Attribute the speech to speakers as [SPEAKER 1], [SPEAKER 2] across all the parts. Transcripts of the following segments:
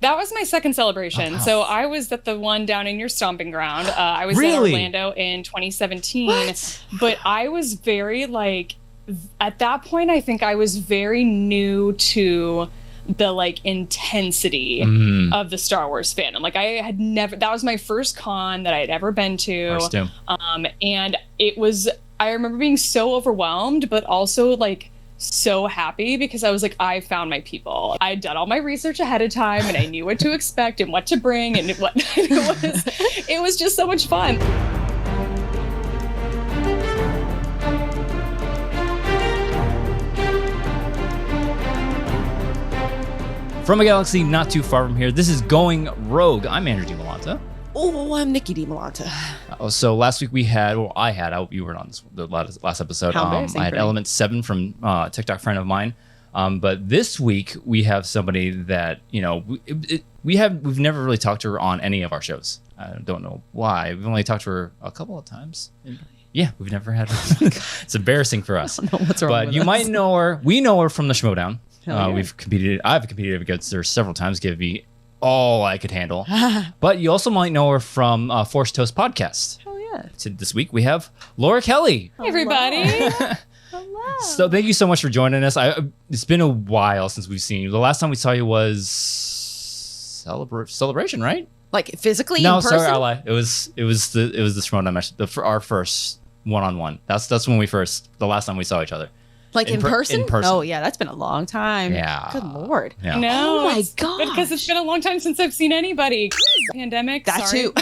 [SPEAKER 1] That was my second celebration. So I was at the one down in your stomping ground. I was in Orlando in 2017. What? But I was very like, at that point, I think I was very new to the like intensity of the Star Wars fandom. Like I had never, that was my first con that I had ever been to. And it was, I remember being so overwhelmed, but also like so happy because I was like, I found my people. I had done all my research ahead of time and I knew what to expect and what to bring and what it was just so much fun.
[SPEAKER 2] From a galaxy not too far from here, this is Going Rogue. I'm Andrew Dimalanta.
[SPEAKER 3] Oh, I'm Nicki Dimalanta.
[SPEAKER 2] So last week we had, well, I hope you weren't on the last episode. I had Element 7 from a TikTok friend of mine. But this week we have somebody that, you know, we've never really talked to her on any of our shows. I don't know why. We've only talked to her a couple of times. Yeah, we've never had her. It's embarrassing for us.
[SPEAKER 3] I don't know what's wrong with
[SPEAKER 2] But you
[SPEAKER 3] us.
[SPEAKER 2] might know her. We know her from the Schmodown.
[SPEAKER 3] Yeah.
[SPEAKER 2] I've competed against her several times, give me all I could handle. But you also might know her from Force Toast podcast.
[SPEAKER 3] Oh yeah.
[SPEAKER 2] So this week we have Laura Kelly.
[SPEAKER 1] Hey, everybody.
[SPEAKER 3] Hello.
[SPEAKER 2] So thank you so much for joining us. It's been a while since we've seen you. The last time we saw you was Celebration, right?
[SPEAKER 3] Like physically
[SPEAKER 2] No,
[SPEAKER 3] in person?
[SPEAKER 2] sorry, I lied. It was the Schmodown match, our first one-on-one. That's the last time we saw each other.
[SPEAKER 3] Like in person?
[SPEAKER 2] In person.
[SPEAKER 3] Oh yeah, that's been a long time.
[SPEAKER 2] Yeah.
[SPEAKER 3] Good Lord.
[SPEAKER 2] Yeah.
[SPEAKER 1] No,
[SPEAKER 3] Oh my God.
[SPEAKER 1] because it's been a long time since I've seen anybody. Pandemic.
[SPEAKER 3] That
[SPEAKER 1] sorry.
[SPEAKER 3] too.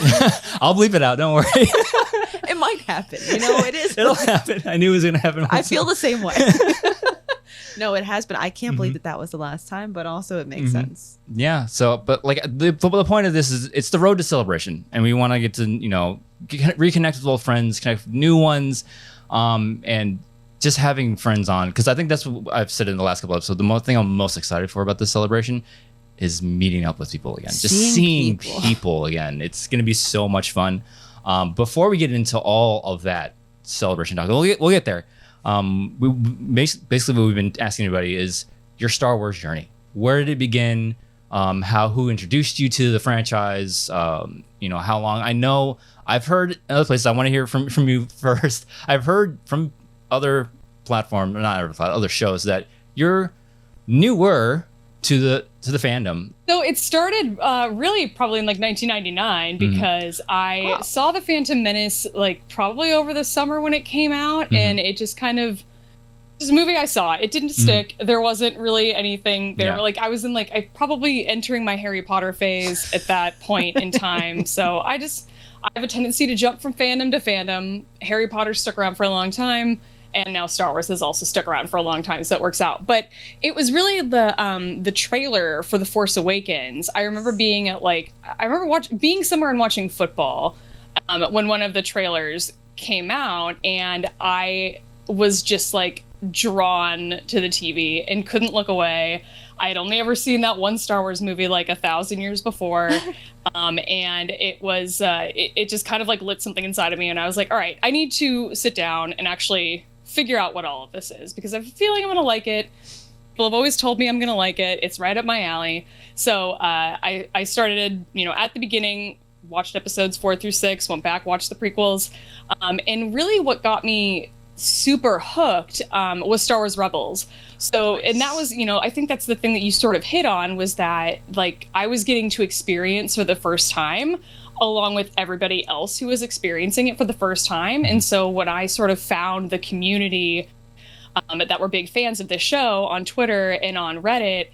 [SPEAKER 2] I'll bleep it out. Don't worry.
[SPEAKER 3] It might happen. You know, it is.
[SPEAKER 2] It'll happen. I knew it was going to happen.
[SPEAKER 3] I feel the same way. No, it has been. I can't believe that was the last time, but also it makes sense.
[SPEAKER 2] Yeah. So, but like the point of this is it's the road to Celebration, and we want to get to, you know, reconnect with old friends, connect with new ones, and just having friends on, because I think that's what I've said in the last couple episodes. The thing I'm most excited for about this celebration is meeting up with people again, just seeing people again. It's going to be so much fun. Before we get into all of that celebration talk, we'll get there. Basically what we've been asking everybody is your Star Wars journey. Where did it begin? Who introduced you to the franchise? You know, how long? I know I've heard in other places. I want to hear from you first. I've heard from other other shows that you're newer to the fandom.
[SPEAKER 1] So it started really probably in like 1999 because I saw The Phantom Menace like probably over the summer when it came out, and it just kind of, this movie I saw, it didn't stick. There wasn't really anything there. Like I was in like, I probably entering my Harry Potter phase at that point in time. So I have a tendency to jump from fandom to fandom. Harry Potter stuck around for a long time. And now Star Wars has also stuck around for a long time, so it works out. But it was really the trailer for The Force Awakens. I remember being at being somewhere and watching football when one of the trailers came out, and I was just like drawn to the TV and couldn't look away. I had only ever seen that one Star Wars movie like 1,000 years before. And it was, it just kind of like lit something inside of me. And I was like, all right, I need to sit down and actually figure out what all of this is, because I have a feeling I'm going to like it. People have always told me I'm going to like it. It's right up my alley. So I started, you know, at the beginning, watched episodes 4 through 6, went back, watched the prequels. And really what got me super hooked was Star Wars Rebels. So, and that was, you know, I think that's the thing that you sort of hit on, was that like I was getting to experience for the first time along with everybody else who was experiencing it for the first time. And so when I sort of found the community that were big fans of this show on Twitter and on Reddit,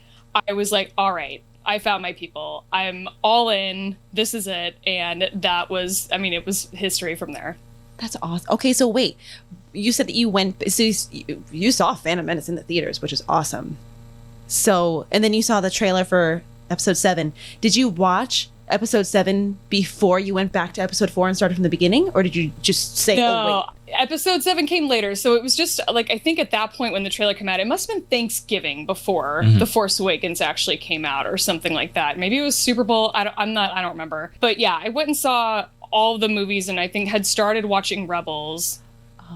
[SPEAKER 1] I was like, all right, I found my people. I'm all in. This is it. And that was, I mean, it was history from there.
[SPEAKER 3] That's awesome. Okay, so wait, you said that you saw Phantom Menace in the theaters, which is awesome. So, and then you saw the trailer for episode 7. Did you watch episode 7 before you went back to episode 4 and started from the beginning, or did you just say,
[SPEAKER 1] no,
[SPEAKER 3] oh wait?
[SPEAKER 1] Episode 7 came later, so it was just like, I think at that point when the trailer came out, it must have been Thanksgiving before The Force Awakens actually came out, or something like that. Maybe it was Super Bowl. I don't remember. But yeah, I went and saw all the movies, and I think had started watching Rebels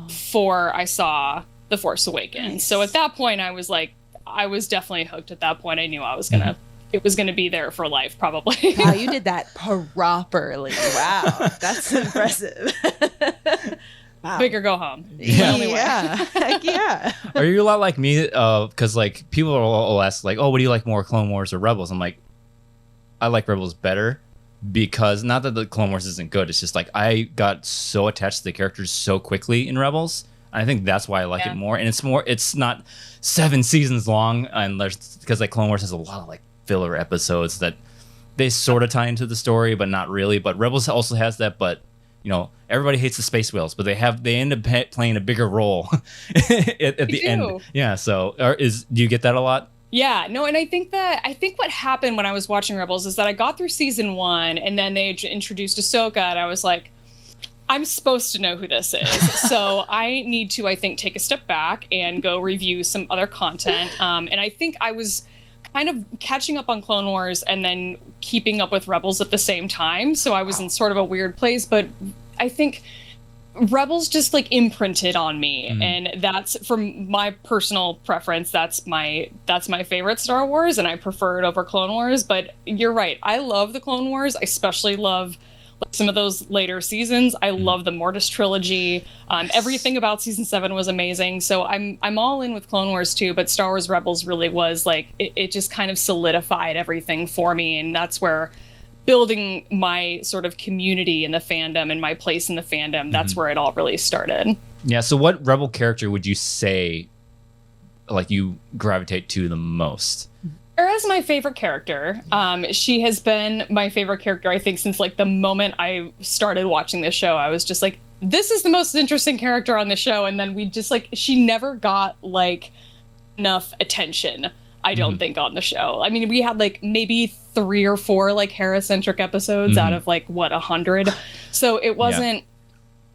[SPEAKER 1] before I saw The Force Awakens. Nice. So at that point, I was definitely hooked. At that point, I knew I was gonna it was going to be there for life, probably.
[SPEAKER 3] Wow, you did that properly. Wow, that's impressive. Wow.
[SPEAKER 1] Big or go home.
[SPEAKER 2] Yeah.
[SPEAKER 3] Heck yeah.
[SPEAKER 2] Are you a lot like me? Because like people will ask like, oh, what do you like more, Clone Wars or Rebels? I'm like, I like Rebels better because not that the Clone Wars isn't good. It's just like I got so attached to the characters so quickly in Rebels. I think that's why I like it more. And it's not 7 seasons long, and there's because like Clone Wars has a lot of like filler episodes that they sort of tie into the story, but not really. But Rebels also has that, but everybody hates the space whales, but they end up playing a bigger role at the end. Yeah. So do you get that a lot?
[SPEAKER 1] Yeah, no, and I think what happened when I was watching Rebels is that I got through season 1, and then they introduced Ahsoka, and I was like, I'm supposed to know who this is, so I need to, I think, take a step back and go review some other content. And I think I was kind of catching up on Clone Wars and then keeping up with Rebels at the same time, so I was in sort of a weird place, but I think Rebels just like imprinted on me, and that's from my personal preference. That's my favorite Star Wars, and I prefer it over Clone Wars. But you're right, I love the Clone Wars. I especially love like some of those later seasons. I love the Mortis trilogy. Everything about season 7 was amazing. So I'm all in with Clone Wars too. But Star Wars Rebels really was like it just kind of solidified everything for me, and that's where building my sort of community in the fandom and my place in the fandom, that's where it all really started.
[SPEAKER 2] Yeah, so what Rebel character would you say like you gravitate to the most?
[SPEAKER 1] Hera's my favorite character. She has been my favorite character, I think, since like the moment I started watching this show. I was just like, this is the most interesting character on the show. And then we just like, she never got like enough attention, I don't think, on the show. I mean, we had like maybe 3 or 4 like Hera-centric episodes out of like 100. So it wasn't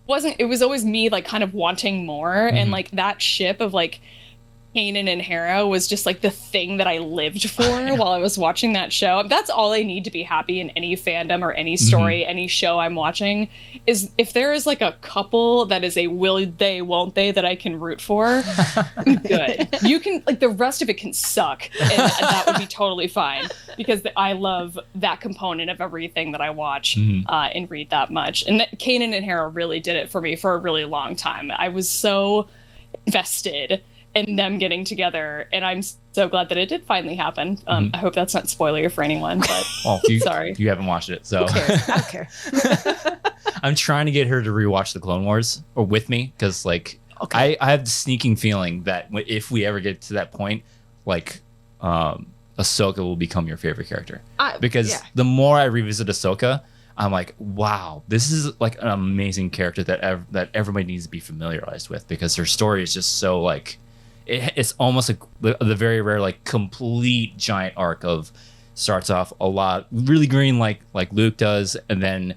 [SPEAKER 1] it was always me like kind of wanting more, and like that ship of like Kanan and Hera was just like the thing that I lived for while I was watching that show. That's all I need to be happy in any fandom or any story, any show I'm watching, is if there is like a couple that is a will they, won't they that I can root for, I'm good. You can, like, the rest of it can suck, and that would be totally fine, because I love that component of everything that I watch and read that much. And Kanan and Hera really did it for me for a really long time. I was so invested in them getting together, and I'm so glad that it did finally happen. I hope that's not spoiler for anyone, but sorry.
[SPEAKER 2] You haven't watched it, so.
[SPEAKER 3] Who cares? I don't care.
[SPEAKER 2] I'm trying to get her to rewatch the Clone Wars, or with me, because like I have the sneaking feeling that if we ever get to that point, like Ahsoka will become your favorite character. Because the more I revisit Ahsoka, I'm like, wow, this is like an amazing character that everybody needs to be familiarized with, because her story is just so like, it's almost like the very rare like complete giant arc of starts off a lot really green like Luke does, and then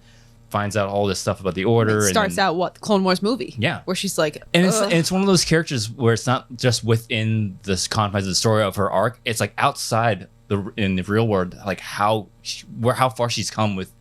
[SPEAKER 2] finds out all this stuff about the Order.
[SPEAKER 3] It starts out what, Clone Wars movie?
[SPEAKER 2] Yeah,
[SPEAKER 3] where she's like,
[SPEAKER 2] and it's one of those characters where it's not just within the confines of the story of her arc. It's like outside in the real world, like how far she's come with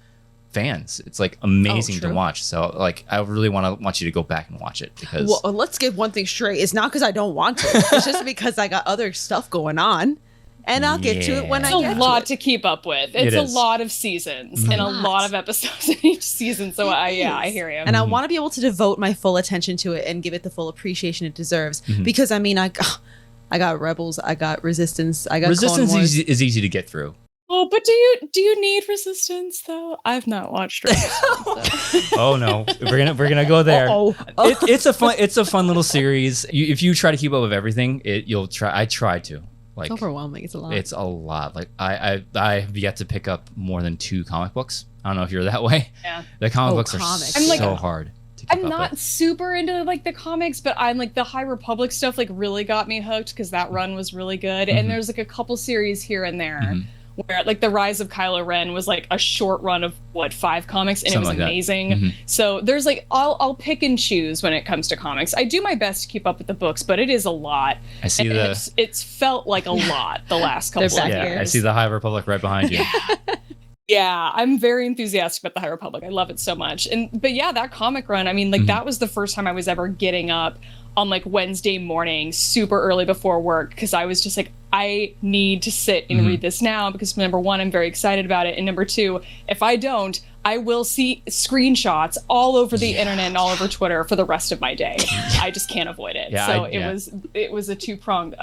[SPEAKER 2] fans. It's like amazing to watch. So like I really want you to go back and watch it, because
[SPEAKER 3] let's get one thing straight. It's not because I don't want to. It's just because I got other stuff going on, and I'll get to it when I get to it.
[SPEAKER 1] It's a lot to keep up with. It's a lot of seasons and a lot of episodes in each season. So I hear you.
[SPEAKER 3] And I want to be able to devote my full attention to it and give it the full appreciation it deserves. Because I mean, I got Rebels, I got Resistance, I got
[SPEAKER 2] Resistance.
[SPEAKER 3] Clone Wars.
[SPEAKER 2] is easy to get through.
[SPEAKER 1] Oh, but do you need Resistance though? I've not watched Resistance. So.
[SPEAKER 2] Oh no, we're gonna go there. It's a fun little series. If you try to keep up with everything, you'll try. I try to. Like,
[SPEAKER 3] it's overwhelming. It's a lot.
[SPEAKER 2] It's a lot. Like I have yet to pick up more than 2 comic books. I don't know if you're that way.
[SPEAKER 1] Yeah.
[SPEAKER 2] The comic books are so hard to keep up
[SPEAKER 1] I'm not
[SPEAKER 2] with.
[SPEAKER 1] super into like the comics, but I'm like the High Republic stuff like really got me hooked, because that run was really good. And there's like a couple series here and there. Where like the Rise of Kylo Ren was like a short run of 5 comics, and
[SPEAKER 2] Something
[SPEAKER 1] it was amazing. So there's like I'll pick and choose when it comes to comics. I do my best to keep up with the books, but it is a lot.
[SPEAKER 2] I see
[SPEAKER 1] it's felt like a lot the last couple of years.
[SPEAKER 2] I see the High Republic right behind you.
[SPEAKER 1] Yeah, I'm very enthusiastic about the High Republic. I love it so much. But yeah, that comic run, I mean, like that was the first time I was ever getting up on like Wednesday morning super early before work, because I was just like, I need to sit and read this now because number one, I'm very excited about it. And number two, if I don't, I will see screenshots all over the internet and all over Twitter for the rest of my day. I just can't avoid it. So it was a two-pronged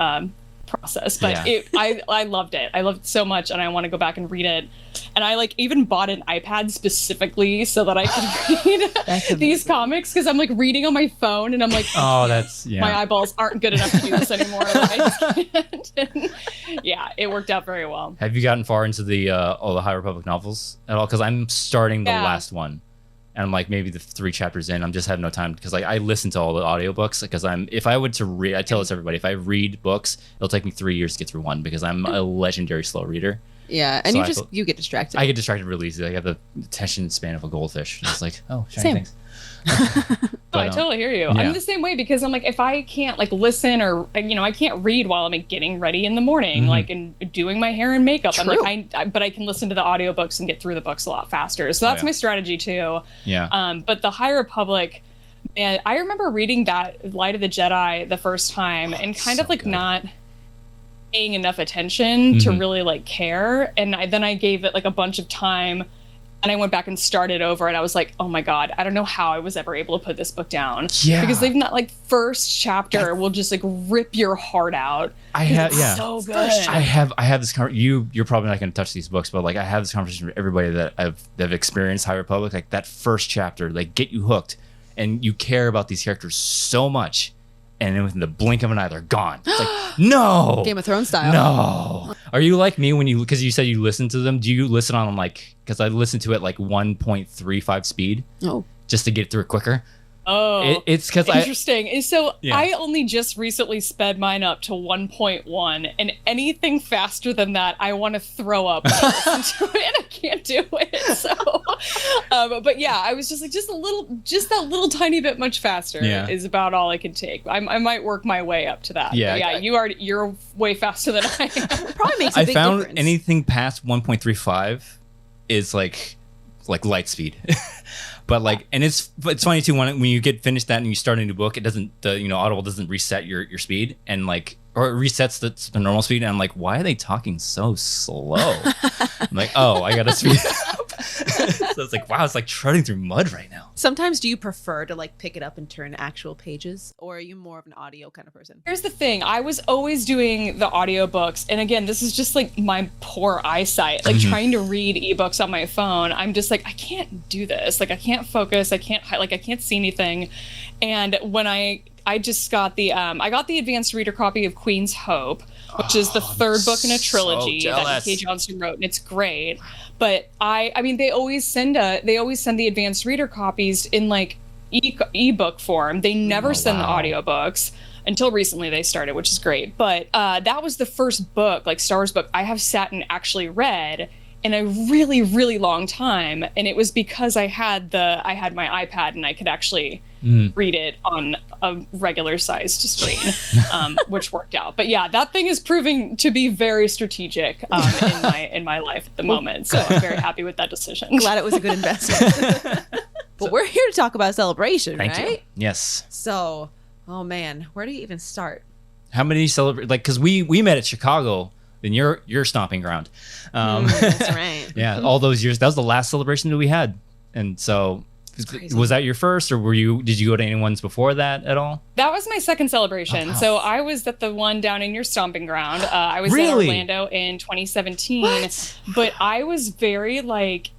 [SPEAKER 1] process, but I loved it. I loved it so much, and I want to go back and read it. And I like even bought an iPad specifically so that I could read these comics, because I'm like reading on my phone and I'm like, my eyeballs aren't good enough to do this anymore. Like, I just can't. And, it worked out very well.
[SPEAKER 2] Have you gotten far into the High Republic novels at all? Because I'm starting the last one. And I'm like maybe the 3 chapters in. I'm just having no time because like I listen to all the audiobooks because if I were to read, I tell this to everybody, if I read books, it'll take me 3 years to get through one because I'm a legendary slow reader.
[SPEAKER 3] Yeah, and so you get distracted.
[SPEAKER 2] I get distracted really easily. I have the attention span of a goldfish. It's like, oh, shiny things.
[SPEAKER 1] But, I totally hear you. I'm the same way because I'm like, if I can't like listen or I can't read while I'm like getting ready in the morning, like and doing my hair and makeup. I'm like, but I can listen to the audiobooks and get through the books a lot faster. So that's my strategy too.
[SPEAKER 2] Yeah.
[SPEAKER 1] But the High Republic, man, I remember reading that Light of the Jedi the first time and kind of like good. Not paying enough attention to really like care, and then I gave it like a bunch of time. And I went back and started over, and I was like, oh my God, I don't know how I was ever able to put this book down. Yeah. Because even that like first chapter will just like rip your heart out. So good.
[SPEAKER 2] I have this you're probably not going to touch these books, but like I have this conversation with everybody that have experienced High Republic. Like that first chapter, like get you hooked, and you care about these characters so much. And then within the blink of an eye, they're gone. It's like, no.
[SPEAKER 3] Game of Thrones style.
[SPEAKER 2] No. Are you like me because you said you listen to them? Do you listen on like, because I listen to it like 1.35 speed. Oh. Just to get through it quicker.
[SPEAKER 1] Oh,
[SPEAKER 2] it's because
[SPEAKER 1] interesting. I only just recently sped mine up to 1.1, and anything faster than that, I want to throw up. I can't do it. So, but yeah, I was just like, just that little tiny bit much faster is about all I can take. I might work my way up to that. Yeah, but yeah, you're way faster than I am.
[SPEAKER 3] Probably makes a big difference.
[SPEAKER 2] Anything past 1.35 is like light speed. But like, and it's funny too when you get finished that and you start a new book, it doesn't Audible doesn't reset your speed and like, or it resets the normal speed, and I'm like, why are they talking so slow? I'm like, oh, I gotta speed up. So it's like, wow, it's like treading through mud right now.
[SPEAKER 3] Sometimes do you prefer to like pick it up and turn actual pages, or are you more of an audio kind of person?
[SPEAKER 1] Here's the thing, I was always doing the audiobooks, and again, this is just like my poor eyesight, like trying to read ebooks on my phone. I'm just like, I can't do this. Like I can't focus. I can't see anything. And when I just got the advanced reader copy of Queen's Hope, which is the third book in a trilogy that N.K. Johnson wrote, and it's great. But I mean, they always send the advanced reader copies in like ebook form. They never send the audiobooks until recently they started, which is great. But that was the first book, like Star Wars book, I have sat and actually read in a really, really long time, and it was because I had my iPad and I could actually read it on a regular sized screen, which worked out. But yeah, that thing is proving to be very strategic in my life at the moment. So I'm very happy with that decision.
[SPEAKER 3] Glad it was a good investment. But we're here to talk about Celebration,
[SPEAKER 2] Thank
[SPEAKER 3] right?
[SPEAKER 2] you. Yes.
[SPEAKER 3] So, oh man, where do you even start?
[SPEAKER 2] How many celebrate? Like, because we met at Chicago. In your stomping ground.
[SPEAKER 3] That's right.
[SPEAKER 2] Yeah, all those years. That was the last celebration that we had. And so was that your first, or did you go to anyone's before that at all?
[SPEAKER 1] That was my second celebration. Oh, wow. So I was at the one down in your stomping ground. I was in Orlando in 2017. What? But I was very like,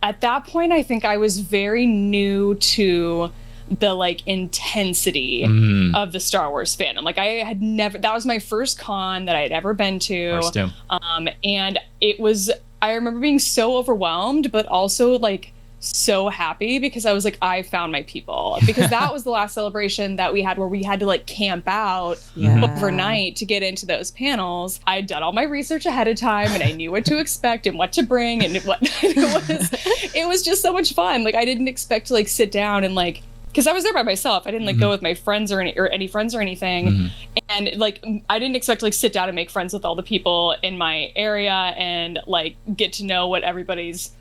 [SPEAKER 1] at that point, I think I was very new to the like intensity of the Star Wars fandom. Like I had never, that was my first con that I had ever been to. And it was, I remember being so overwhelmed, but also like so happy because I was like, I found my people, because that was the last celebration that we had where we had to like camp out overnight to get into those panels. I had done all my research ahead of time and I knew what to expect and what to bring, and it was just so much fun. Like I didn't expect to like sit down and like, because I was there by myself. I didn't like go with my friends or any friends or anything. And like, I didn't expect to like sit down and make friends with all the people in my area and like get to know what everybody's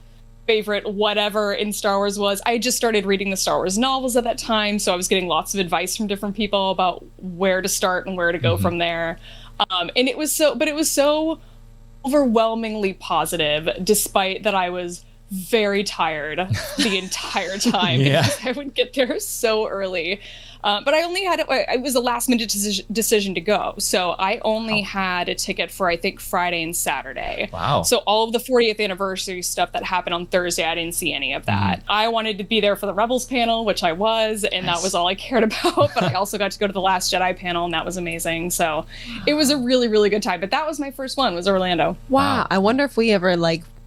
[SPEAKER 1] favorite whatever in Star Wars was. I just started reading the Star Wars novels at that time, so I was getting lots of advice from different people about where to start and where to go from there. And it was so overwhelmingly positive, despite that I was very tired the entire time because I would get there so early. But I only had it was a last minute decision to go. So I only had a ticket for, I think, Friday and Saturday.
[SPEAKER 2] Wow.
[SPEAKER 1] So all of the 40th anniversary stuff that happened on Thursday, I didn't see any of that. I wanted to be there for the Rebels panel, which I was, and that was all I cared about. But I also got to go to the Last Jedi panel, and that was amazing. So it was a really, really good time. But that was my first one, was Orlando.
[SPEAKER 3] Wow. I wonder if we ever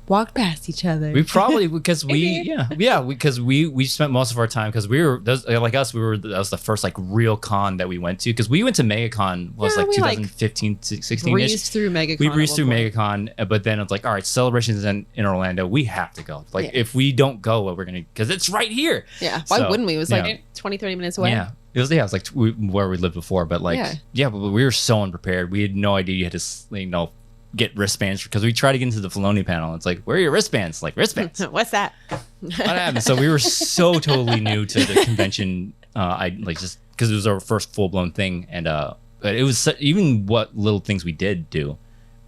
[SPEAKER 3] walked past each other.
[SPEAKER 2] We probably, because because we spent most of our time, because we were like us, that was the first real con that we went to, because we went to MegaCon 2015 to 16
[SPEAKER 3] breezed through MegaCon.
[SPEAKER 2] We breezed through MegaCon, but then it's all right, Celebration's in Orlando, we have to go. If we don't go, we're gonna, because it's right here.
[SPEAKER 3] Why wouldn't we? It was 20-30 minutes away.
[SPEAKER 2] It was where we lived before, but but we were so unprepared. We had no idea you had to get wristbands, because we tried to get into the Filoni panel. It's where are your wristbands? Wristbands.
[SPEAKER 3] What's that?
[SPEAKER 2] What happened? So we were so totally new to the convention. Just because it was our first full blown thing, and but it was even what little things we did do,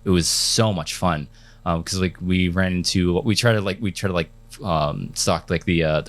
[SPEAKER 2] it was so much fun. Because we ran into, we try to stalk the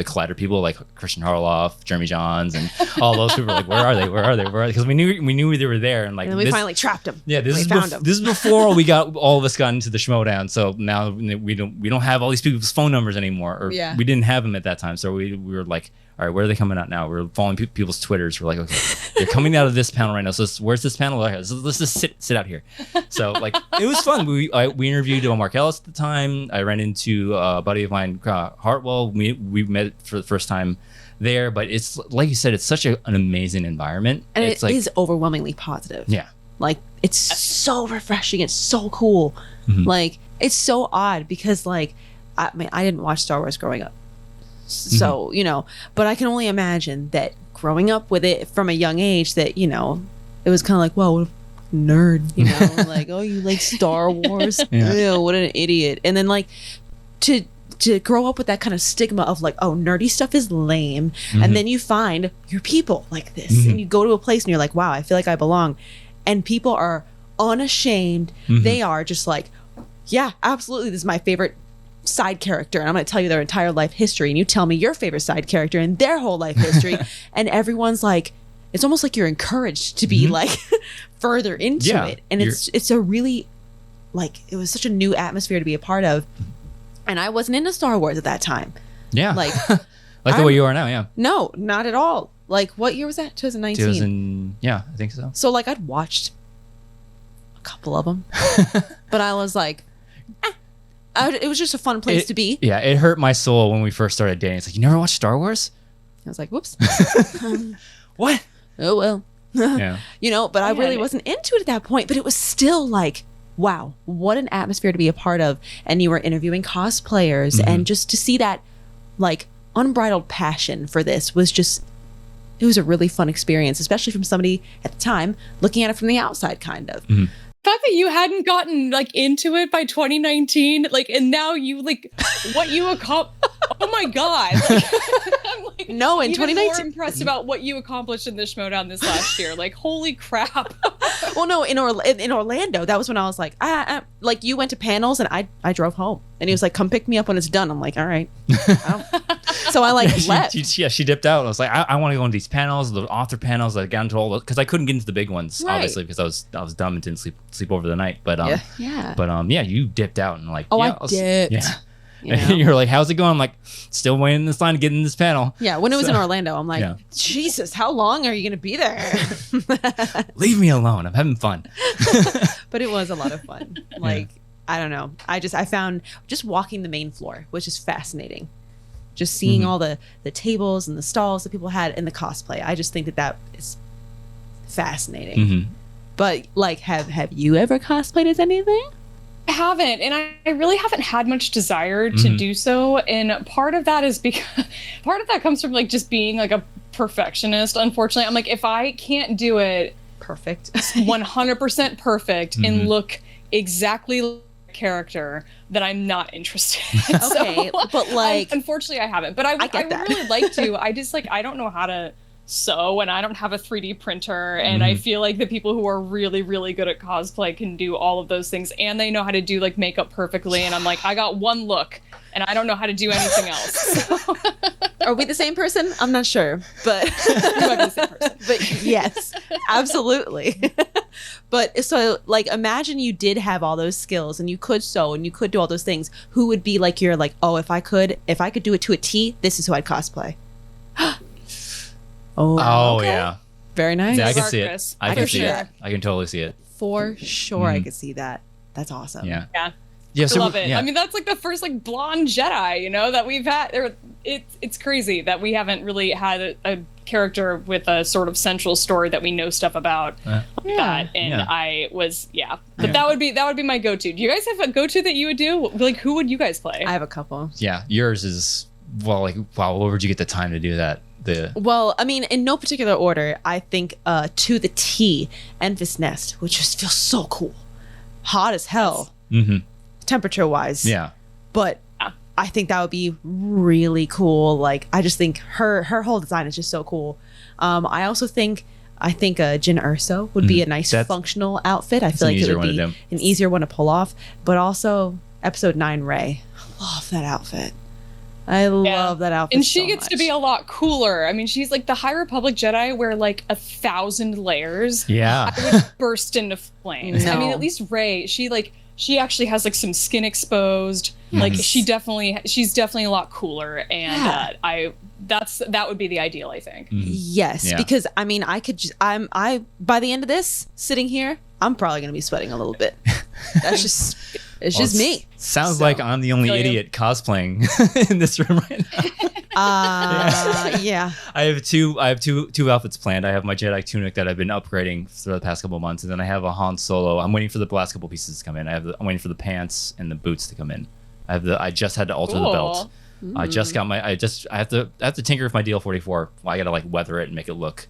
[SPEAKER 2] Collider people, like Christian Harloff, Jeremy Johns, and all those people. Where are they? Because we knew they were there, and
[SPEAKER 3] and then we finally trapped them.
[SPEAKER 2] Yeah, this is before all of us got into the Schmodown. So now we don't have all these people's phone numbers anymore, or we didn't have them at that time. So we were like, all right, where are they coming out now? We're following people's Twitters. We're like, okay, they're coming out of this panel right now. So where's this panel? Okay, so let's just sit out here. So it was fun. We interviewed Mark Ellis at the time. I ran into a buddy of mine, Hartwell. We met for the first time there. But it's like you said, it's such an amazing environment,
[SPEAKER 3] and it is overwhelmingly positive.
[SPEAKER 2] Yeah,
[SPEAKER 3] it's so refreshing. It's so cool. It's so odd because I didn't watch Star Wars growing up. So, but I can only imagine that growing up with it from a young age, that, it was kind of whoa, nerd, oh, you like Star Wars? Ew, what an idiot. And then to grow up with that kind of stigma of oh, nerdy stuff is lame. And then you find your people like this and you go to a place and you're like, wow, I feel like I belong. And people are unashamed. They are just yeah, absolutely. This is my favorite side character, and I'm going to tell you their entire life history, and you tell me your favorite side character and their whole life history. And everyone's it's almost like you're encouraged to be further into it. And it's a really it was such a new atmosphere to be a part of. And I wasn't into Star Wars at that time.
[SPEAKER 2] Yeah. The way you are now. Yeah.
[SPEAKER 3] No, not at all. What year was that? 2019.
[SPEAKER 2] Yeah, I think so.
[SPEAKER 3] So I'd watched a couple of them, but I was it was just a fun place to be. Yeah,
[SPEAKER 2] it hurt my soul when we first started dating. It's you never watched Star Wars?
[SPEAKER 3] I was whoops.
[SPEAKER 2] What?
[SPEAKER 3] Oh, well.
[SPEAKER 2] Yeah.
[SPEAKER 3] But I really wasn't into it at that point. But it was still wow, what an atmosphere to be a part of. And you were interviewing cosplayers. And just to see that, unbridled passion for this was just, it was a really fun experience, especially from somebody at the time looking at it from the outside, kind of.
[SPEAKER 1] The fact that you hadn't gotten into it by 2019, and now you what you oh my god. I'm
[SPEAKER 3] no, in
[SPEAKER 1] even
[SPEAKER 3] 2019
[SPEAKER 1] more impressed about what you accomplished in the Schmodown this last year. Holy crap.
[SPEAKER 3] Well, no, in Orlando, that was when I was you went to panels and I drove home, and he was come pick me up when it's done. I'm all right. So I left.
[SPEAKER 2] She dipped out. I was I want to go into these panels, the author panels. I got into all those because I couldn't get into the big ones, obviously, because I was dumb and didn't sleep over the night. But you dipped out and
[SPEAKER 3] I dipped.
[SPEAKER 2] Yeah. You're how's it going? I'm still waiting in this line to get in this panel.
[SPEAKER 3] Yeah, when it was in Orlando, I'm Jesus, how long are you going to be there?
[SPEAKER 2] Leave me alone. I'm having fun.
[SPEAKER 3] But it was a lot of fun. I don't know. I found just walking the main floor, which is fascinating. Just seeing all the tables and the stalls that people had and the cosplay. I just think that is fascinating. But have you ever cosplayed as anything?
[SPEAKER 1] I haven't, and I really haven't had much desire to do so. And part of that is because part of that comes from just being a perfectionist. Unfortunately, I'm if I can't do it
[SPEAKER 3] perfect,
[SPEAKER 1] 100% perfect, and look exactly like a character, then I'm not interested.
[SPEAKER 3] Okay, but unfortunately,
[SPEAKER 1] I haven't. But I really like to. I just I don't know how to sew and I don't have a 3D printer, and I feel like the people who are really, really good at cosplay can do all of those things, and they know how to do like makeup perfectly, and I'm like, I got one look and I don't know how to do anything else. So.
[SPEAKER 3] Are we the same person? I'm not sure, but
[SPEAKER 1] You might be the same person.
[SPEAKER 3] but yes, absolutely. But so like, imagine you did have all those skills and you could sew and you could do all those things. Who would be like your like, oh, if I could do it to a T, this is who I'd cosplay.
[SPEAKER 2] Oh,
[SPEAKER 3] okay.
[SPEAKER 2] yeah.
[SPEAKER 3] Very nice.
[SPEAKER 2] Yeah, I can
[SPEAKER 1] Mark
[SPEAKER 2] see it.
[SPEAKER 1] Chris.
[SPEAKER 2] I can
[SPEAKER 3] For
[SPEAKER 2] see
[SPEAKER 3] sure.
[SPEAKER 2] it. I can totally see it.
[SPEAKER 3] For sure, I could see that. That's awesome.
[SPEAKER 2] Yeah.
[SPEAKER 1] Yeah.
[SPEAKER 2] Yeah.
[SPEAKER 1] I
[SPEAKER 2] So
[SPEAKER 1] love it.
[SPEAKER 2] Yeah.
[SPEAKER 1] I mean, that's like the first like blonde Jedi, you know, that we've had. It's crazy that we haven't really had a character with a sort of central story that we know stuff about. Like that. And
[SPEAKER 2] Yeah.
[SPEAKER 1] I was, But that would be my go-to. Do you guys have a go-to that you would do? Like, who would you guys play?
[SPEAKER 3] I have a couple.
[SPEAKER 2] Yeah. Yours is, well, like, wow, where would you get the time to do that?
[SPEAKER 3] Well, I mean, in no particular order, I think to the T, Enfys Nest, which just feels so cool. Hot as hell, temperature-wise.
[SPEAKER 2] Yeah.
[SPEAKER 3] But I think that would be really cool. Like, I just think her whole design is just so cool. I also think Jyn Erso would be a nice functional outfit. I feel like it would be an easier one to pull off. But also Episode 9 Rey. I love that outfit. I love that outfit.
[SPEAKER 1] And she
[SPEAKER 3] so
[SPEAKER 1] gets
[SPEAKER 3] much.
[SPEAKER 1] to be a lot cooler. I mean, she's like the High Republic Jedi wear like 1,000 layers.
[SPEAKER 2] Yeah.
[SPEAKER 1] I would burst into flames. I mean,
[SPEAKER 3] No.
[SPEAKER 1] at least Rey, she actually has like some skin exposed. Like she's definitely a lot cooler, and that would be the ideal, I think.
[SPEAKER 3] Yes,
[SPEAKER 2] Yeah.
[SPEAKER 3] because I mean, I could just I by the end of this sitting here, I'm probably gonna be sweating a little bit. That's just just me.
[SPEAKER 2] Sounds like I'm the only
[SPEAKER 1] Feel you.
[SPEAKER 2] idiot cosplaying in this room right now.
[SPEAKER 3] Yeah.
[SPEAKER 2] I have two outfits planned. I have my Jedi tunic that I've been upgrading for the past couple of months, and then I have a Han Solo. I'm waiting for the last couple pieces to come in. I'm waiting for the pants and the boots to come in. I just had to alter the belt. I just got my. I have to tinker with my DL44. Well, I gotta like weather it and make it look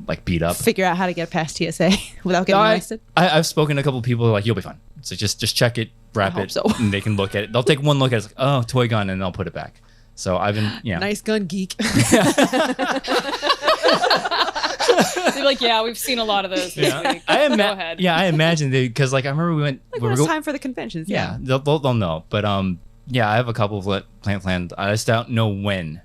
[SPEAKER 2] like beat up.
[SPEAKER 3] Figure out how to get past TSA without getting arrested.
[SPEAKER 2] I've spoken to a couple of people like, you'll be fine. So just check it, wrap
[SPEAKER 3] hope
[SPEAKER 2] it,
[SPEAKER 3] so.
[SPEAKER 2] and they can look at it. They'll take one look at it, it's like, oh, toy gun, and they'll put it back. So I've been,
[SPEAKER 3] Nice gun, geek.
[SPEAKER 1] They're like, yeah, we've seen a lot of those this week. Go ahead.
[SPEAKER 2] Yeah, I imagine because like I remember we went.
[SPEAKER 3] Like when it's time for the conventions.
[SPEAKER 2] Yeah, they'll know. But yeah, I have a couple of planned. I just don't know when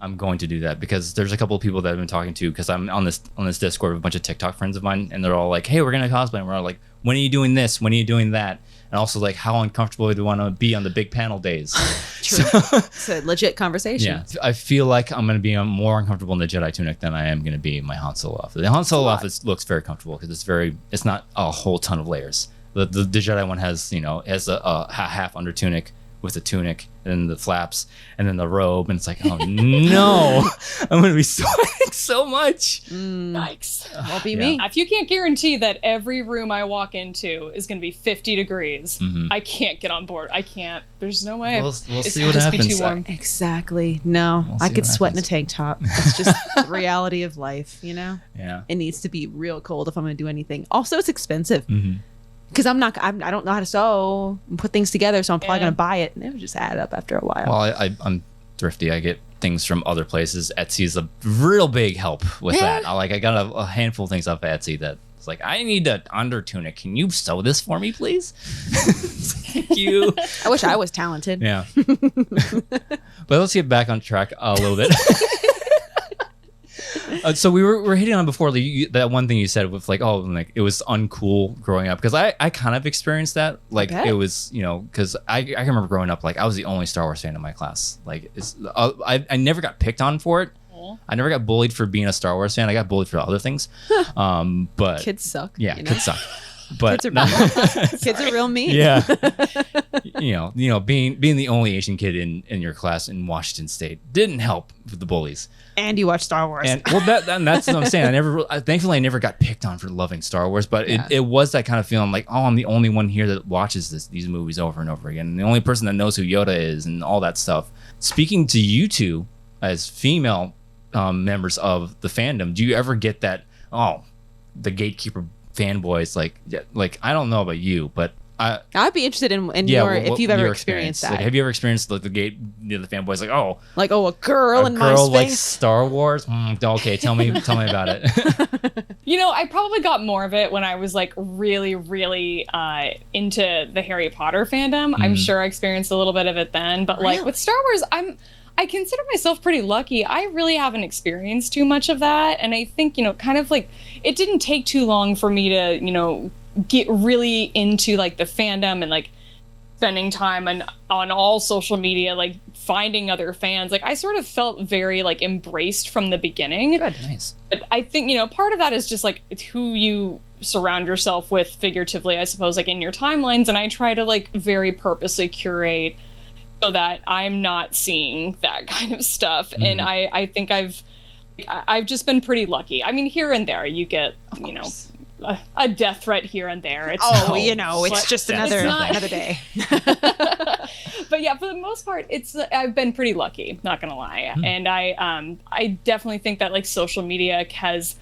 [SPEAKER 2] I'm going to do that because there's a couple of people that I've been talking to because I'm on this Discord with a bunch of TikTok friends of mine, and they're all like, "Hey, we're gonna cosplay." And we're all like, "When are you doing this? When are you doing that?" And also like, how uncomfortable do you want to be on the big panel days?
[SPEAKER 3] True. It's a legit conversation.
[SPEAKER 2] Yeah, I feel like I'm going to be more uncomfortable in the Jedi tunic than I am going to be in my Han Solo outfit. The Han Solo outfit looks very comfortable because it's not a whole ton of layers. The Jedi one has a half under tunic with the tunic and then the flaps and then the robe, and it's like, oh no, I'm going to be sweating so much.
[SPEAKER 1] Yikes.
[SPEAKER 3] Won't be me.
[SPEAKER 1] If you can't guarantee that every room I walk into is going to be 50 degrees, I can't get on board. I can't. There's no way.
[SPEAKER 2] We'll
[SPEAKER 1] It's
[SPEAKER 2] see what
[SPEAKER 1] just be
[SPEAKER 2] happens.
[SPEAKER 1] too warm.
[SPEAKER 3] Exactly. No,
[SPEAKER 2] We'll
[SPEAKER 3] I
[SPEAKER 2] see
[SPEAKER 3] could
[SPEAKER 2] what
[SPEAKER 3] sweat in a
[SPEAKER 2] happens.
[SPEAKER 3] tank top. It's just the reality of life, you know?
[SPEAKER 2] Yeah.
[SPEAKER 3] It needs to be real cold if I'm going to do anything. Also, it's expensive.
[SPEAKER 2] Mm-hmm.
[SPEAKER 3] Because I don't know how to sew and put things together, so I'm probably
[SPEAKER 1] Yeah.
[SPEAKER 3] going to buy it, and it would just add up after a while.
[SPEAKER 2] Well, I'm thrifty. I get things from other places. Etsy's a real big help with that. I got a handful of things off Etsy that it's like, I need an under tunic. Can you sew this for me, please? Thank you.
[SPEAKER 3] I wish I was talented.
[SPEAKER 2] Yeah. But let's get back on track a little bit. So we were hitting on before that one thing you said with like, oh, like it was uncool growing up, because I kind of experienced that. Like
[SPEAKER 3] Okay.
[SPEAKER 2] it was, because I can remember growing up, like I was the only Star Wars fan in my class. Like I never got picked on for it. I never got bullied for being a Star Wars fan. I got bullied for other things. But
[SPEAKER 3] Kids suck.
[SPEAKER 2] yeah,
[SPEAKER 3] you know?
[SPEAKER 2] kids suck. But
[SPEAKER 3] Kids are kids are real mean.
[SPEAKER 2] yeah, being the only Asian kid in your class in Washington State didn't help with the bullies.
[SPEAKER 3] And you watch Star Wars.
[SPEAKER 2] And well, that's what I'm saying. Thankfully, I never got picked on for loving Star Wars, but it was that kind of feeling like, oh, I'm the only one here that watches these movies over and over again, and the only person that knows who Yoda is and all that stuff. Speaking to you two as female members of the fandom, do you ever get that? Oh, the gatekeeper fanboys, like I don't know about you, but
[SPEAKER 3] I'd be interested in if you've ever experienced that.
[SPEAKER 2] Like, have you ever experienced like the fanboys like
[SPEAKER 3] a girl in my
[SPEAKER 2] like
[SPEAKER 3] space?
[SPEAKER 2] Star Wars? Okay, tell me about it.
[SPEAKER 1] I probably got more of it when I was like really, really into the Harry Potter fandom. I'm sure I experienced a little bit of it then, but like with Star Wars, I consider myself pretty lucky. I really haven't experienced too much of that, and I think kind of like it didn't take too long for me to get really into like the fandom and like spending time on all social media, like finding other fans. Like I sort of felt very like embraced from the beginning.
[SPEAKER 2] Good, nice.
[SPEAKER 1] But I think part of that is just like who you surround yourself with figuratively, I suppose, like in your timelines. And I try to like very purposely curate so that I'm not seeing that kind of stuff. And I think I've just been pretty lucky. I mean, here and there you get a death threat here and there.
[SPEAKER 3] It's just another day.
[SPEAKER 1] But yeah, for the most part, I've been pretty lucky, not gonna lie. And I definitely think that like social media has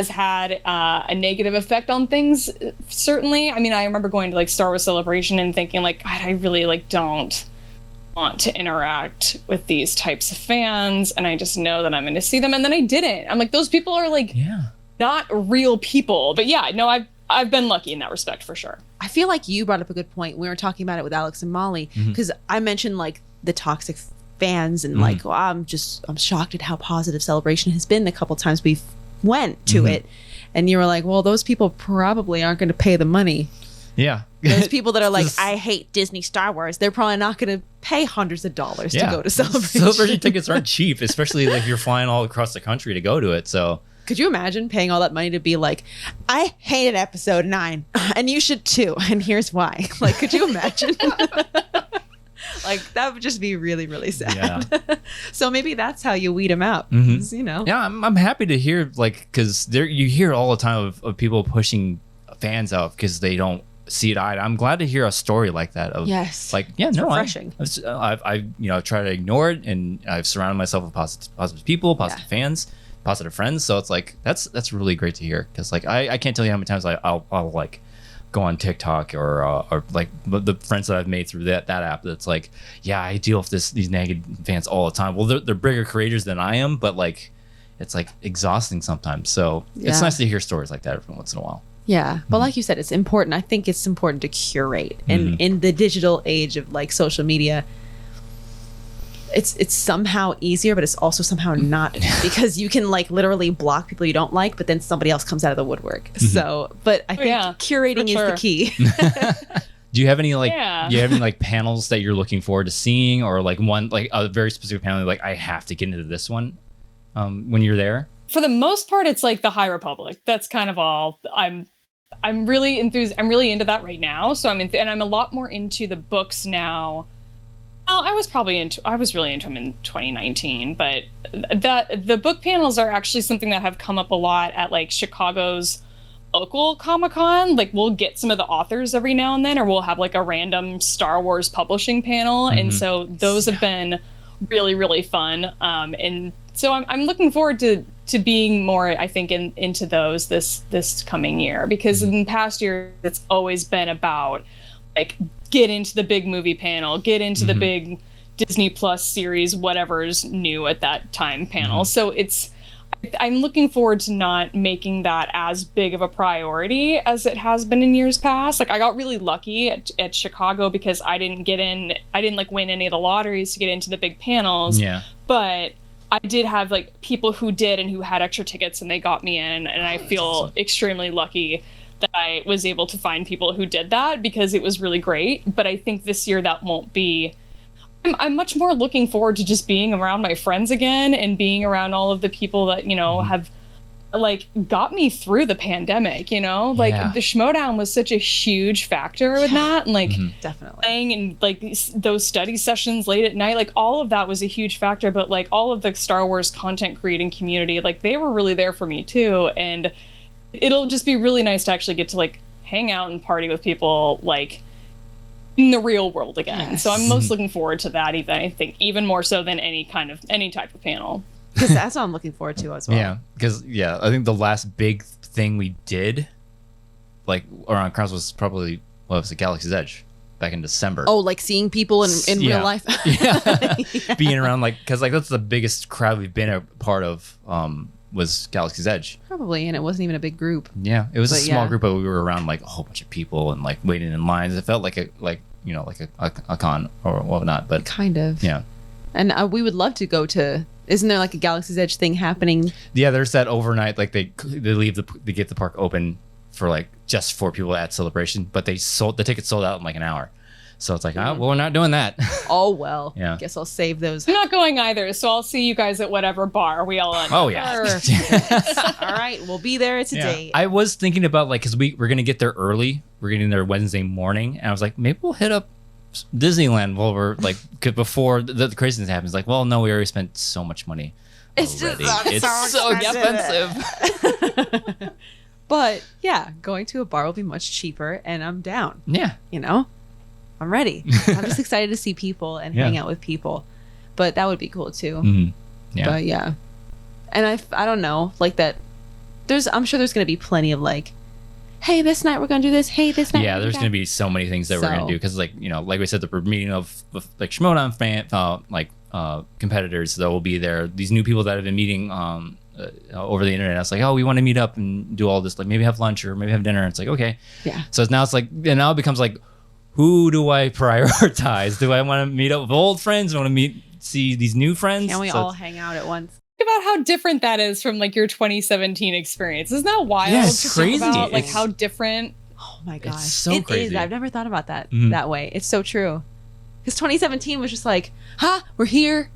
[SPEAKER 1] had a negative effect on things. Certainly, I mean, I remember going to like Star Wars Celebration and thinking like, God, I really like don't want to interact with these types of fans, and I just know that I'm going to see them, and then I didn't. I'm like, those people are like not real people. But yeah, no, I've been lucky in that respect for sure.
[SPEAKER 3] I feel like you brought up a good point. We were talking about it with Alex and Molly because I mentioned like the toxic fans and like, well, I'm shocked at how positive Celebration has been the couple times we've went to it, and you were like, well, those people probably aren't going to pay the money.
[SPEAKER 2] Yeah.
[SPEAKER 3] Those people that are like, I hate Disney Star Wars, they're probably not going to pay hundreds of dollars to go to Celebration.
[SPEAKER 2] Celebration tickets aren't cheap, especially like if you're flying all across the country to go to it. So
[SPEAKER 3] could you imagine paying all that money to be like, I hated episode 9 and you should too, and here's why? Like, could you imagine? Like, that would just be really, really sad. Yeah. So maybe that's how you weed them out.
[SPEAKER 2] Yeah, I'm happy to hear, like, because you hear all the time of people pushing fans out because they don't see it eye. I'm glad to hear a story like that.
[SPEAKER 3] Refreshing.
[SPEAKER 2] I try to ignore it, and I've surrounded myself with positive people, positive fans, positive friends. So it's like that's really great to hear, because like I can't tell you how many times I'll like go on TikTok or like the friends that I've made through that app. That's like, yeah, I deal with these negative fans all the time. Well, they're bigger creators than I am, but like it's like exhausting sometimes. So it's nice to hear stories like that every once in a while.
[SPEAKER 3] Yeah, but like you said, it's important. I think it's important to curate, and in the digital age of like social media, it's somehow easier, but it's also somehow not, because you can like literally block people you don't like, but then somebody else comes out of the woodwork. So, but I think curating is the key.
[SPEAKER 2] Do you have any like panels that you're looking forward to seeing, or like one like a very specific panel like I have to get into this one when you're there?
[SPEAKER 1] For the most part, it's like the High Republic. That's kind of all. I'm really enthused. I'm really into that right now. So and I'm a lot more into the books now. Well, I was really into them in 2019, but the book panels are actually something that have come up a lot at like Chicago's local Comic-Con. Like we'll get some of the authors every now and then, or we'll have like a random Star Wars publishing panel. And so those have been really, really fun. And so I'm looking forward to being more, I think, into those this coming year, because in the past year it's always been about like get into the big movie panel, get into the big Disney Plus series, whatever's new at that time panel. So I'm looking forward to not making that as big of a priority as it has been in years past. Like I got really lucky at Chicago because I didn't like win any of the lotteries to get into the big panels. Yeah. But I did have like people who did and who had extra tickets and they got me in, and I feel extremely lucky that I was able to find people who did that, because it was really great. But I think this year that won't be. I'm much more looking forward to just being around my friends again and being around all of the people that, have like got me through the pandemic, like the Schmodown was such a huge factor with that. And like
[SPEAKER 3] definitely
[SPEAKER 1] playing and like those study sessions late at night, like all of that was a huge factor. But like all of the Star Wars content creating community, like they were really there for me too. And it'll just be really nice to actually get to like hang out and party with people like in the real world again. Yes. So I'm most looking forward to that, even more so than any type of panel.
[SPEAKER 3] Because that's what I'm looking forward to as well.
[SPEAKER 2] Yeah, because I think the last big thing we did, like around crowds, was probably what was it, Galaxy's Edge back in December.
[SPEAKER 3] Oh, like seeing people in real life.
[SPEAKER 2] Yeah. Being around, like, because like that's the biggest crowd we've been a part of. Was Galaxy's Edge.
[SPEAKER 3] Probably, and it wasn't even a big group.
[SPEAKER 2] Yeah, it was a small group, but we were around like a whole bunch of people and like waiting in lines. It felt like a con or whatnot, but
[SPEAKER 3] kind of.
[SPEAKER 2] Yeah.
[SPEAKER 3] And we would love to go to. Isn't there like a Galaxy's Edge thing happening?
[SPEAKER 2] Yeah, there's that overnight. Like they get the park open for like just for people at Celebration, but the tickets sold out in like an hour. So it's like, well, we're not doing that.
[SPEAKER 3] Oh, well.
[SPEAKER 2] Yeah.
[SPEAKER 3] Guess I'll save those.
[SPEAKER 1] I'm not going either, so I'll see you guys at whatever bar we all end.
[SPEAKER 2] Oh, yeah.
[SPEAKER 3] All right, we'll be there today.
[SPEAKER 2] I was thinking about, like, because we're going to get there early. We're getting there Wednesday morning. And I was like, maybe we'll hit up Disneyland while we're, like, before the craziness happens. Like, well, no, we already spent so much money already. It's so expensive.
[SPEAKER 3] But, yeah, going to a bar will be much cheaper, and I'm down.
[SPEAKER 2] Yeah.
[SPEAKER 3] You know? I'm ready. I'm just excited to see people and hang out with people. But that would be cool too.
[SPEAKER 2] Mm-hmm. Yeah.
[SPEAKER 3] But yeah. And I don't know, like that I'm sure there's going to be plenty of like, hey, this night we're going to do this. Hey, this night.
[SPEAKER 2] Yeah, there's going to be so many things that we're going to do because, like, you know, like we said, the meeting of like Shimoda fan competitors that will be there. These new people that have been meeting over the internet. I was like, oh, we want to meet up and do all this. Like maybe have lunch or maybe have dinner. It's like, okay.
[SPEAKER 3] Yeah.
[SPEAKER 2] So now it becomes like, who do I prioritize? Do I want to meet up with old friends? Do I want to see these new friends?
[SPEAKER 3] Can we all hang out at once?
[SPEAKER 1] Think about how different that is from like your 2017 experience. Isn't that wild?
[SPEAKER 2] Yeah, it's crazy.
[SPEAKER 1] Think about, like how different.
[SPEAKER 3] Oh my gosh.
[SPEAKER 2] It's so crazy.
[SPEAKER 3] I've never thought about that that way. It's so true. Because 2017 was just like, we're here.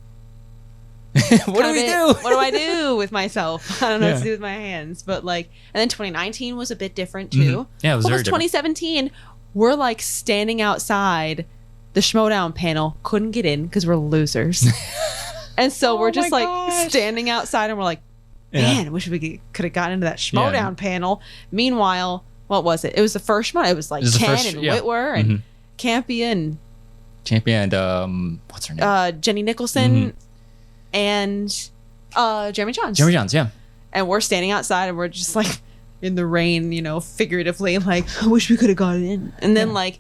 [SPEAKER 2] What do we do?
[SPEAKER 3] What do I do with myself? I don't know what to do with my hands. But like, and then 2019 was a bit different too.
[SPEAKER 2] Mm-hmm. Yeah, it was very different.
[SPEAKER 3] 2017, we're like standing outside the Schmodown panel, couldn't get in because we're losers. And so we're just like standing outside and we're like, man, I wish we could have gotten into that Schmodown panel. Meanwhile, what was it? It was the first one. It was like Ken and Whitwer and Campia and
[SPEAKER 2] what's her name?
[SPEAKER 3] Jenny Nicholson and Jeremy Johns.
[SPEAKER 2] Jeremy Johns, yeah.
[SPEAKER 3] And we're standing outside and we're just like in the rain, you know, figuratively, like, I wish we could have gotten in. And then like,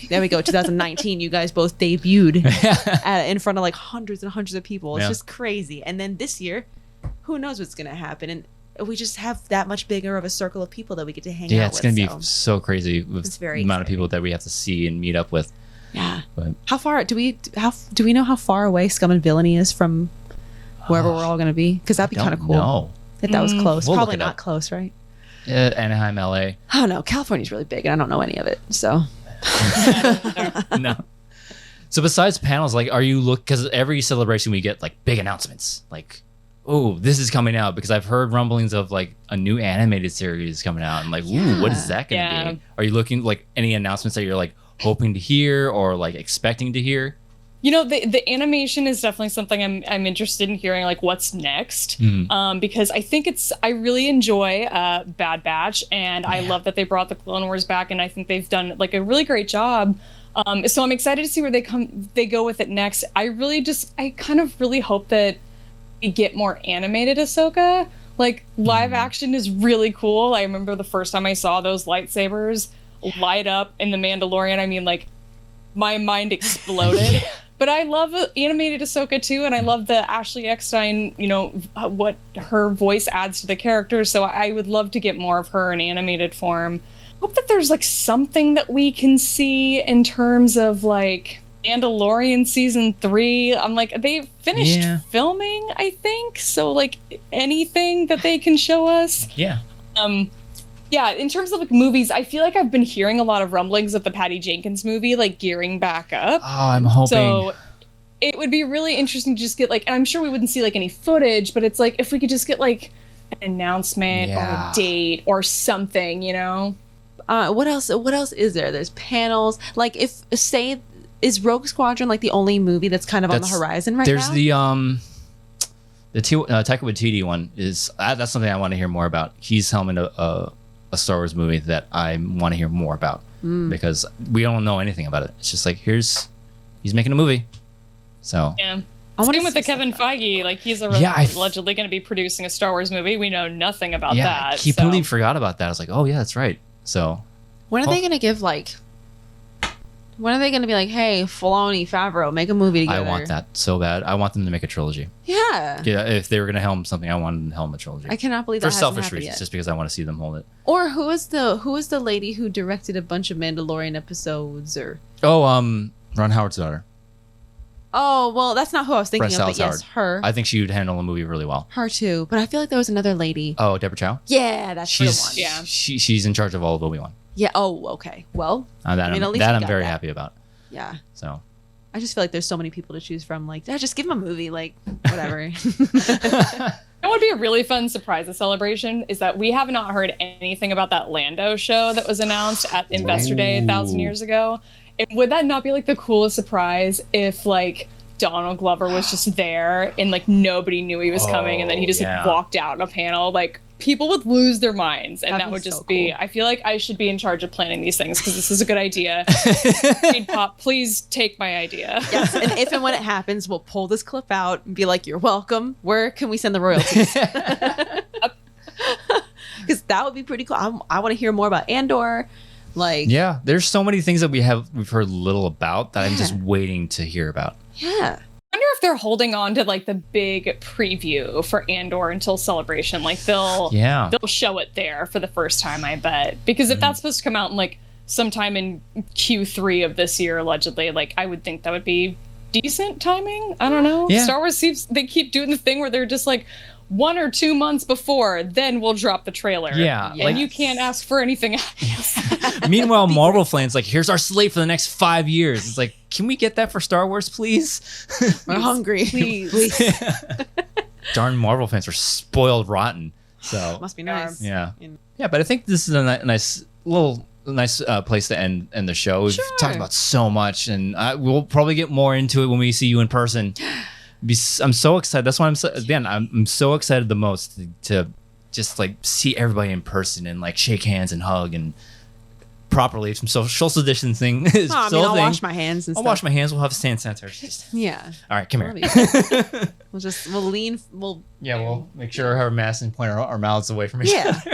[SPEAKER 3] there we go, 2019, you guys both debuted in front of like hundreds and hundreds of people. It's just crazy. And then this year, who knows what's going to happen? And we just have that much bigger of a circle of people that we get to hang out with.
[SPEAKER 2] Yeah, it's going to be so crazy with the amount of people that we have to see and meet up with.
[SPEAKER 3] Yeah. But how far do we know how far away Scum and Villainy is from wherever we're all going to be? Because that'd be kind of cool.
[SPEAKER 2] No.
[SPEAKER 3] If that was close.
[SPEAKER 2] We'll
[SPEAKER 3] Probably not close, right?
[SPEAKER 2] Anaheim, LA.
[SPEAKER 3] I don't know. California's really big and I don't know any of it. So
[SPEAKER 2] no. So besides panels, like, are you because every celebration we get like big announcements, like, oh, this is coming out, because I've heard rumblings of like a new animated series coming out, and like, ooh, what is that going to be? Are you looking like any announcements that you're like hoping to hear or like expecting to hear?
[SPEAKER 1] You know, the animation is definitely something I'm interested in hearing, like what's next, because I think I really enjoy Bad Batch, and I love that they brought the Clone Wars back, and I think they've done like a really great job. So I'm excited to see where they go with it next. I kind of really hope that we get more animated Ahsoka. Like live action is really cool. I remember the first time I saw those lightsabers light up in The Mandalorian. I mean, like my mind exploded. But I love animated Ahsoka too, and I love the Ashley Eckstein, you know, what her voice adds to the character. So I would love to get more of her in animated form. Hope that there's like something that we can see in terms of like Mandalorian season 3. I'm like, they finished filming, I think. So like anything that they can show us.
[SPEAKER 2] Yeah.
[SPEAKER 1] Yeah, in terms of like movies, I feel like I've been hearing a lot of rumblings of the Patty Jenkins movie like gearing back up.
[SPEAKER 2] Oh, I'm hoping.
[SPEAKER 1] So it would be really interesting to just get like, and I'm sure we wouldn't see like any footage, but it's like if we could just get like an announcement or a date or something, you know?
[SPEAKER 3] What else is there? There's panels. Like is Rogue Squadron like the only movie that's kind of on the horizon right now?
[SPEAKER 2] There's the Taika Waititi one is that's something I want to hear more about. He's helming a Star Wars movie that I want to hear more about because we don't know anything about it. It's just like he's making a movie. So
[SPEAKER 1] yeah. Same with the Kevin Feige, like he's allegedly going to be producing a Star Wars movie. We know nothing about that.
[SPEAKER 2] I completely forgot about that. I was like, oh yeah, that's right. So
[SPEAKER 3] when are they going to give like When are they going to be like, hey, Filoni, Favreau, make a movie together?
[SPEAKER 2] I want that so bad. I want them to make a trilogy.
[SPEAKER 3] Yeah.
[SPEAKER 2] Yeah, if they were going to helm something, I wanted them to helm a trilogy.
[SPEAKER 3] I cannot believe that
[SPEAKER 2] for
[SPEAKER 3] hasn't
[SPEAKER 2] selfish
[SPEAKER 3] happened
[SPEAKER 2] reasons,
[SPEAKER 3] yet.
[SPEAKER 2] just because I want to see them hold it.
[SPEAKER 3] Or who is the lady who directed a bunch of Mandalorian episodes? Or
[SPEAKER 2] Ron Howard's daughter.
[SPEAKER 3] oh, well, that's not who I was thinking
[SPEAKER 2] Bryce
[SPEAKER 3] of. But
[SPEAKER 2] Dallas
[SPEAKER 3] yes,
[SPEAKER 2] Howard.
[SPEAKER 3] her.
[SPEAKER 2] I think she would handle a movie really well.
[SPEAKER 3] Her too. But I feel like there was another lady.
[SPEAKER 2] Oh, Deborah Chow.
[SPEAKER 3] Yeah, that's the one.
[SPEAKER 1] Yeah.
[SPEAKER 2] She's in charge of all of Obi-Wan.
[SPEAKER 3] Yeah. Oh, okay. Well,
[SPEAKER 2] That
[SPEAKER 3] I mean, at least
[SPEAKER 2] that
[SPEAKER 3] you
[SPEAKER 2] I'm
[SPEAKER 3] got
[SPEAKER 2] very
[SPEAKER 3] that.
[SPEAKER 2] happy about.
[SPEAKER 3] yeah.
[SPEAKER 2] So.
[SPEAKER 3] I just feel like there's so many people to choose from. Like, just give them a movie. Like, whatever.
[SPEAKER 1] What would be a really fun surprise of Celebration is that we have not heard anything about that Lando show that was announced at Investor Day 1,000 years ago. And would that not be like the coolest surprise if like Donald Glover was just there and like nobody knew he was coming and then he just like walked out in a panel? Like people would lose their minds, and
[SPEAKER 3] That'd
[SPEAKER 1] that would
[SPEAKER 3] be
[SPEAKER 1] just
[SPEAKER 3] so
[SPEAKER 1] be.
[SPEAKER 3] cool.
[SPEAKER 1] I feel like I should be in charge of planning these things because this is a good idea. Hey, Pop, please take my idea.
[SPEAKER 3] Yes. And if and when it happens, we'll pull this clip out and be like, "You're welcome. Where can we send the royalties?" Because that would be pretty cool. I want to hear more about Andor. Like,
[SPEAKER 2] Yeah, there's so many things that we've heard little about that I'm just waiting to hear about.
[SPEAKER 3] yeah.
[SPEAKER 1] I wonder if they're holding on to like the big preview for Andor until Celebration. Like they'll show it there for the first time, I bet. Because if that's supposed to come out in like sometime in Q3 of this year, allegedly, like I would think that would be decent timing. I don't know.
[SPEAKER 2] Yeah.
[SPEAKER 1] Star Wars they keep doing the thing where they're just like 1 or 2 months before, then we'll drop the trailer.
[SPEAKER 2] Yeah,
[SPEAKER 1] And
[SPEAKER 2] like-
[SPEAKER 1] you can't ask for anything else.
[SPEAKER 2] Meanwhile, Marvel fans like, here's our slate for the next 5 years. It's like, can we get that for Star Wars, please?
[SPEAKER 3] We're hungry.
[SPEAKER 1] Please.
[SPEAKER 2] Darn Marvel fans are spoiled rotten. So
[SPEAKER 3] Must be nice.
[SPEAKER 2] yeah, but I think this is a nice place to end the show. We've talked about so much, and we'll probably get more into it when we see you in person. I'm so excited. That's why I'm so excited the most to just like see everybody in person and like shake hands and hug and properly. Some social distancing is still a
[SPEAKER 3] I'll
[SPEAKER 2] thing.
[SPEAKER 3] wash my hands and
[SPEAKER 2] I'll
[SPEAKER 3] stuff.
[SPEAKER 2] wash my hands. We'll have hand sanitizer.
[SPEAKER 3] Yeah.
[SPEAKER 2] All right, come here.
[SPEAKER 3] We'll lean. We'll
[SPEAKER 2] make sure our masks and point our mouths away from each other.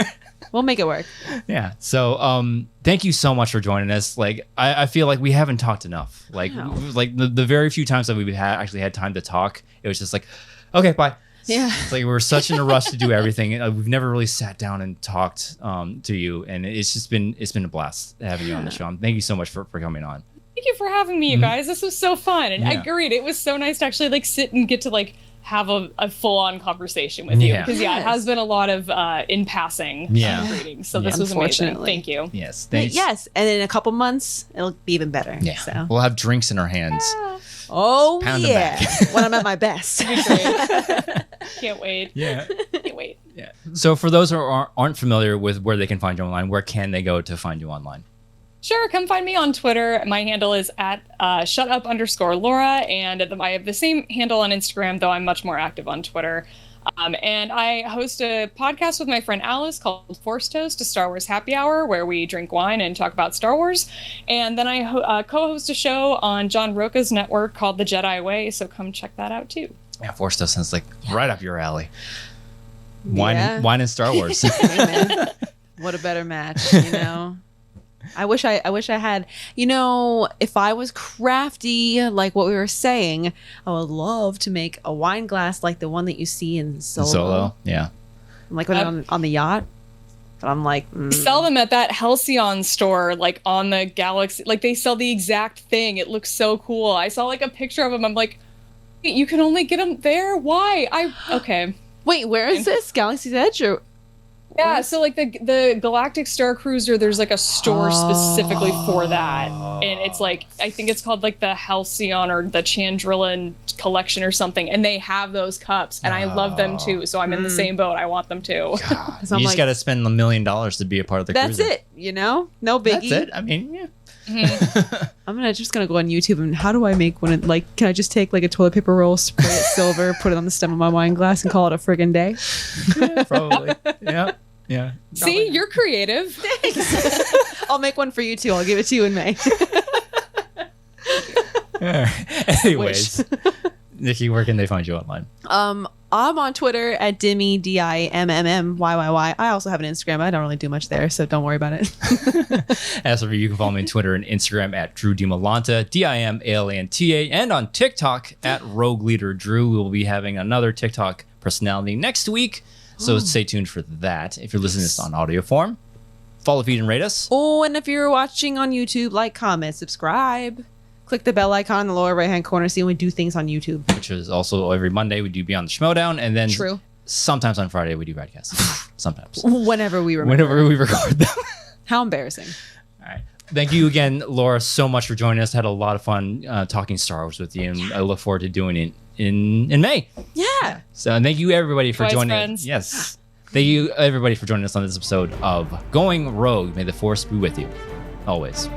[SPEAKER 3] we'll make it work.
[SPEAKER 2] Yeah. So, thank you so much for joining us. Like, I feel like we haven't talked enough. Like, the very few times that we've actually had time to talk, it was just like, okay, bye.
[SPEAKER 3] Yeah.
[SPEAKER 2] It's like we were such in a rush to do everything. We've never really sat down and talked to you, and it's been a blast having you on the show. And thank you so much for coming on.
[SPEAKER 1] Thank you for having me, you guys. This was so fun. And I agreed. It was so nice to actually like sit and get to like have a full-on conversation with you. Because it has been a lot of in passing readings. So this was amazing. Thank you.
[SPEAKER 2] Yes. Thanks.
[SPEAKER 3] Yes. And in a couple months, it'll be even better.
[SPEAKER 2] Yeah.
[SPEAKER 3] So.
[SPEAKER 2] We'll have drinks in our hands.
[SPEAKER 3] Oh,
[SPEAKER 2] Pound them
[SPEAKER 3] yeah.
[SPEAKER 2] back.
[SPEAKER 3] When I'm at my best.
[SPEAKER 1] Can't wait.
[SPEAKER 2] Yeah.
[SPEAKER 1] Can't wait.
[SPEAKER 2] Yeah. So for those who aren't familiar with where they can find you online, where can they go to find you online?
[SPEAKER 1] Sure, come find me on Twitter. My handle is at shutup_Laura, and I have the same handle on Instagram, though I'm much more active on Twitter. And I host a podcast with my friend Alice called Force Toast, a Star Wars happy hour, where we drink wine and talk about Star Wars. And then I co-host a show on John Roca's network called The Jedi Way, so come check that out too.
[SPEAKER 2] Yeah, Force Toast sounds like right up your alley. Wine and Star Wars.
[SPEAKER 3] Amen. What a better match, you know? I wish I had, you know, if I was crafty, like what we were saying, I would love to make a wine glass like the one that you see in Solo.
[SPEAKER 2] Yeah.
[SPEAKER 3] Like when on the yacht. But I'm like,
[SPEAKER 1] Sell them at that Halcyon store, like on the Galaxy. Like they sell the exact thing. It looks so cool. I saw like a picture of them. I'm like, you can only get them there? Why? Okay.
[SPEAKER 3] Wait, where is this? Galaxy's Edge? Or
[SPEAKER 1] yeah, so like the Galactic Star Cruiser, there's like a store specifically for that. And it's like, I think it's called like the Halcyon or the Chandrillan collection or something. And they have those cups and I love them too. So I'm in the same boat. I want them too.
[SPEAKER 2] God, you just got to spend $1 million to be a part of the
[SPEAKER 3] that's
[SPEAKER 2] cruiser.
[SPEAKER 3] it, you know? No biggie.
[SPEAKER 2] That's it. I mean, yeah.
[SPEAKER 3] I'm just gonna go on YouTube and how do I make one? Like, can I just take like a toilet paper roll, spray it silver, put it on the stem of my wine glass, and call it a friggin' day?
[SPEAKER 2] Yeah, probably. Yeah.
[SPEAKER 1] See, you're creative.
[SPEAKER 3] I'll make one for you too. I'll give it to you in May.
[SPEAKER 2] Anyways, Nicki, where can they find you online?
[SPEAKER 3] I'm on Twitter at Dimmy, DIMMMYYY. I also have an Instagram. I don't really do much there, so don't worry about it.
[SPEAKER 2] As for you can follow me on Twitter and Instagram at Drew Dimalanta, DIMALANTA, and on TikTok at Rogue Leader Drew. We will be having another TikTok personality next week, so stay tuned for that. If you're listening to this on audio form, follow, feed, and rate us.
[SPEAKER 3] Oh, and if you're watching on YouTube, like, comment, subscribe. Click the bell icon in the lower right-hand corner, see when we do things on YouTube.
[SPEAKER 2] Which is also every Monday we do Beyond the Schmodown, and then
[SPEAKER 3] True.
[SPEAKER 2] Sometimes on Friday we do Radcasts. Sometimes.
[SPEAKER 3] Whenever we remember.
[SPEAKER 2] Whenever we record them.
[SPEAKER 3] How embarrassing.
[SPEAKER 2] All right. Thank you again, Laura, so much for joining us. Had a lot of fun talking Star Wars with you, and I look forward to doing it in May.
[SPEAKER 3] Yeah.
[SPEAKER 2] So and thank you everybody for joining
[SPEAKER 1] friends.
[SPEAKER 2] Yes. Thank you everybody for joining us on this episode of Going Rogue. May the Force be with you. Always.